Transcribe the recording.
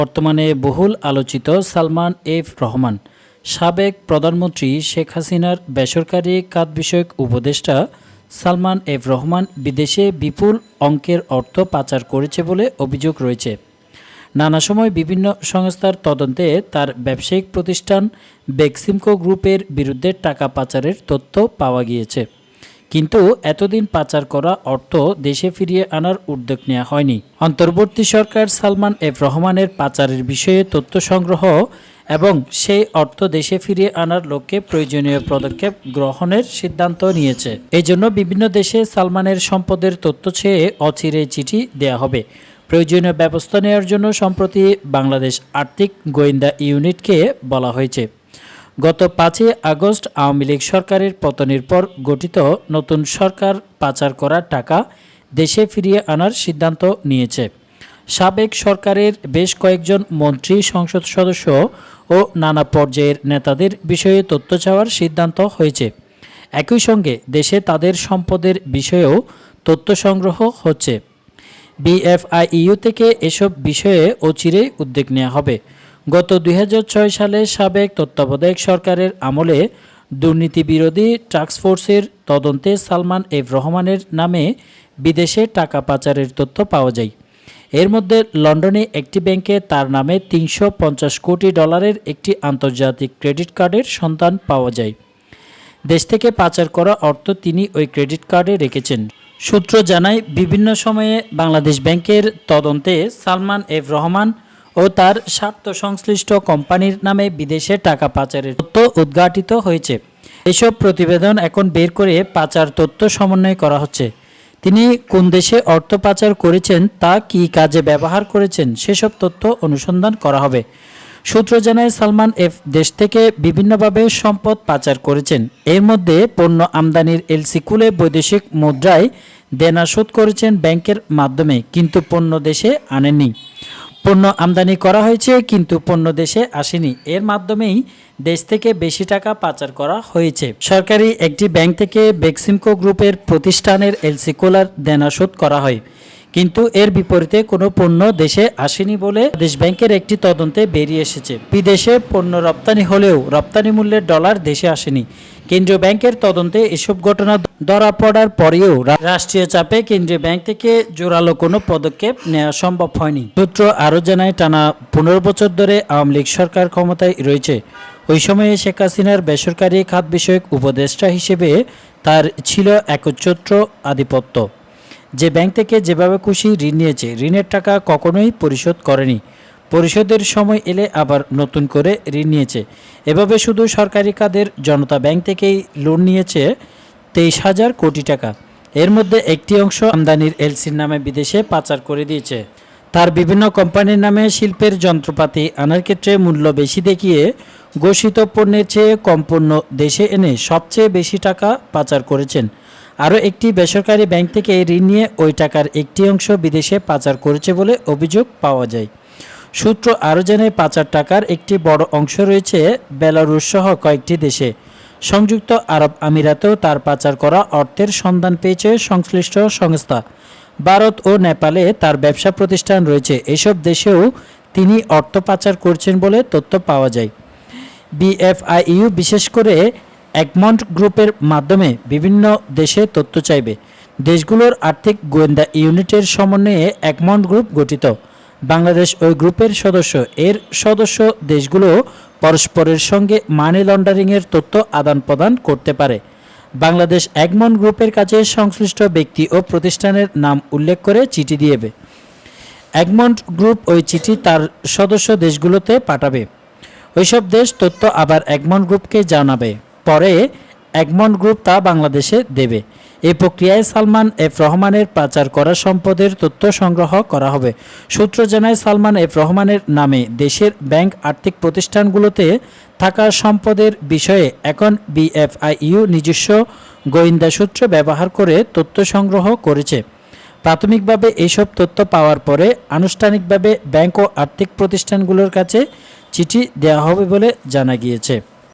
বর্তমানে বহুল আলোচিত সালমান এফ রহমান সাবেক প্রধানমন্ত্রী শেখ হাসিনার বেসরকারি খাত বিষয়ক উপদেষ্টা সালমান এফ রহমান বিদেশে বিপুল অঙ্কের অর্থ পাচার করেছে বলে অভিযোগ রয়েছে। নানা সময় বিভিন্ন সংস্থার তদন্তে তার ব্যবসায়িক প্রতিষ্ঠান বেক্সিমকো গ্রুপের বিরুদ্ধে টাকা পাচারের তথ্য পাওয়া গিয়েছে। কিন্তু এতদিন পাচার করা অর্থ দেশে ফিরিয়ে আনার উদ্যোগ নেওয়া হয়নি। অন্তর্বর্তী সরকার সালমান এফ রহমানের পাচারের বিষয়ে তথ্য সংগ্রহ এবং সেই অর্থ দেশে ফিরিয়ে আনার লক্ষ্যে প্রয়োজনীয় পদক্ষেপ গ্রহণের সিদ্ধান্ত নিয়েছে। এই জন্য বিভিন্ন দেশে সালমানের সম্পদের তথ্য চেয়ে অচিরে চিঠি দেয়া হবে। প্রয়োজনীয় ব্যবস্থা নেওয়ার জন্য সম্প্রতি বাংলাদেশ আর্থিক গোয়েন্দা ইউনিটকে বলা হয়েছে। গত 5 আগস্ট আওয়ামী লীগ সরকারের পতনের পর গঠিত নতুন সরকার পাচার করা টাকা দেশে ফিরিয়ে আনার সিদ্ধান্ত নিয়েছে। সাবেক সরকারের বেশ কয়েকজন মন্ত্রী, সংসদ সদস্য ও নানা পর্যায়ের নেতাদের বিষয়ে তথ্য চাওয়ার সিদ্ধান্ত হয়েছে। একই সঙ্গে দেশে তাদের সম্পদের বিষয়েও তথ্য সংগ্রহ হচ্ছে। বিএফআইইউ থেকে এসব বিষয়ে অচিরেই উদ্যোগ নেওয়া হবে। গত 2006 সালে সাবেক তত্ত্বাবধায়ক সরকারের আমলে দুর্নীতি বিরোধী টাস্কফোর্সের তদন্তে সালমান এফ রহমানের নামে বিদেশে টাকা পাচারের তথ্য পাওয়া যায়। এর মধ্যে লন্ডনে একটি ব্যাংকে তার নামে $350 কোটি একটি আন্তর্জাতিক ক্রেডিট কার্ডের সন্ধান পাওয়া যায়। দেশ থেকে পাচার করা অর্থ তিনি ওই ক্রেডিট কার্ডে রেখেছেন। সূত্র জানায়, বিভিন্ন সময়ে বাংলাদেশ ব্যাংকের তদন্তে সালমান এফ রহমান ও তার স্বার্থ সংশ্লিষ্ট কোম্পানির নামে বিদেশে টাকা পাচারের তথ্য উদ্ঘাটিত হয়েছে। এসব প্রতিবেদন এখন বের করে পাচার তথ্য সমন্বয় করা হচ্ছে। তিনি কোন দেশে অর্থ পাচার করেছেন, তা কী কাজে ব্যবহার করেছেন, সেসব তথ্য অনুসন্ধান করা হবে। সূত্র জানায়, সালমান এফ দেশ থেকে বিভিন্নভাবে সম্পদ পাচার করেছেন। এর মধ্যে পণ্য আমদানির এলসি খুলে বৈদেশিক মুদ্রায় দেনা শোধ করেছেন ব্যাংকের মাধ্যমে, কিন্তু পণ্য দেশে আনেননি। পণ্য আমদানি করা হয়েছে কিন্তু পণ্য দেশে আসেনি। এর মাধ্যমেই দেশ থেকে বেশি টাকা পাচার করা হয়েছে। সরকারি একটি ব্যাংক থেকে বেক্সিমকো গ্রুপের প্রতিষ্ঠানের এলসি খোলার দেনা শোধ করা হয়, কিন্তু এর বিপরীতে কোনো পণ্য দেশে আসেনি বলে দেশ ব্যাংকের একটি তদন্তে বেরিয়ে এসেছে। বিদেশে পণ্য রপ্তানি হলেও রপ্তানি মূল্যের ডলার দেশে আসেনি। কেন্দ্রীয় ব্যাংকের তদন্তে এসব ঘটনা ধরা পড়ার পরেও রাষ্ট্রীয় চাপে কেন্দ্রীয় ব্যাংক থেকে জোরালো কোনো পদক্ষেপ নেওয়া সম্ভব হয়নি। সূত্র আরও জানায়, টানা 15 বছর ধরে আওয়ামী লীগ সরকার ক্ষমতায় রয়েছে। ওই সময়ে শেখ হাসিনার বেসরকারি খাত বিষয়ক উপদেষ্টা হিসেবে তার ছিল একচ্ছত্র আধিপত্য। যে ব্যাংক থেকে যেভাবে খুশি ঋণ নিয়েছে, ঋণের টাকা কখনোই পরিশোধ করেনি। পরিশোধের সময় এলে আবার নতুন করে ঋণ নিয়েছে। এভাবে শুধু সরকারি খাতের জনতা ব্যাংক থেকেই লোন নিয়েছে 23,000 কোটি টাকা। এর মধ্যে একটি অংশ আমদানির এলসির নামে বিদেশে পাচার করে দিয়েছে। তার বিভিন্ন কোম্পানির নামে শিল্পের যন্ত্রপাতি আনার ক্ষেত্রে মূল্য বেশি দেখিয়ে ঘোষিত পণ্যের চেয়ে কম পণ্য দেশে এনে সবচেয়ে বেশি টাকা পাচার করেছেন। আরও একটি বেসরকারি ব্যাংক থেকে ঋণ নিয়ে ওই টাকার একটি অংশ বিদেশে পাচার করেছে বলে অভিযোগ পাওয়া যায়। সূত্র আরও জানায়, পাচার টাকার একটি বড় অংশ রয়েছে বেলারুশ সহ কয়েকটি দেশে। সংযুক্ত আরব আমিরাতেও তার পাচার করা অর্থের সন্ধান পেয়েছে সংশ্লিষ্ট সংস্থা। ভারত ও নেপালে তার ব্যবসা প্রতিষ্ঠান রয়েছে। এসব দেশেও তিনি অর্থ পাচার করছেন বলে তথ্য পাওয়া যায়। বিএফআইইউ বিশেষ করে একমন্ড গ্রুপের মাধ্যমে বিভিন্ন দেশে তথ্য চাইবে। দেশগুলোর আর্থিক গোয়েন্দা ইউনিটের সমন্বয়ে একমন্ড গ্রুপ গঠিত। বাংলাদেশ ওই গ্রুপের সদস্য। এর সদস্য দেশগুলো পরস্পরের সঙ্গে মানি লন্ডারিংয়ের তথ্য আদান প্রদান করতে পারে। বাংলাদেশ একমন্ড গ্রুপের কাছে সংশ্লিষ্ট ব্যক্তি ও প্রতিষ্ঠানের নাম উল্লেখ করে চিঠি দিয়েবে। একমন্ড গ্রুপ ওই চিঠি তার সদস্য দেশগুলোতে পাঠাবে। ওইসব দেশ তথ্য আবার একমন্ড গ্রুপকে জানাবে। পরে একমন্ড গ্রুপ তা বাংলাদেশে দেবে। এই প্রক্রিয়ায় সালমান এফ রহমানের পাচার করা সম্পদের তথ্য সংগ্রহ করা হবে। সূত্র জানায়, সালমান এফ রহমানের নামে দেশের ব্যাংক আর্থিক প্রতিষ্ঠানগুলোতে থাকা সম্পদের বিষয়ে এখন বিএফআইইউ নিজস্ব গোয়েন্দা সূত্র ব্যবহার করে তথ্য সংগ্রহ করেছে। প্রাথমিকভাবে এইসব তথ্য পাওয়ার পরে আনুষ্ঠানিকভাবে ব্যাংক ও আর্থিক প্রতিষ্ঠানগুলোর কাছে চিঠি দেওয়া হবে বলে জানা গিয়েছে।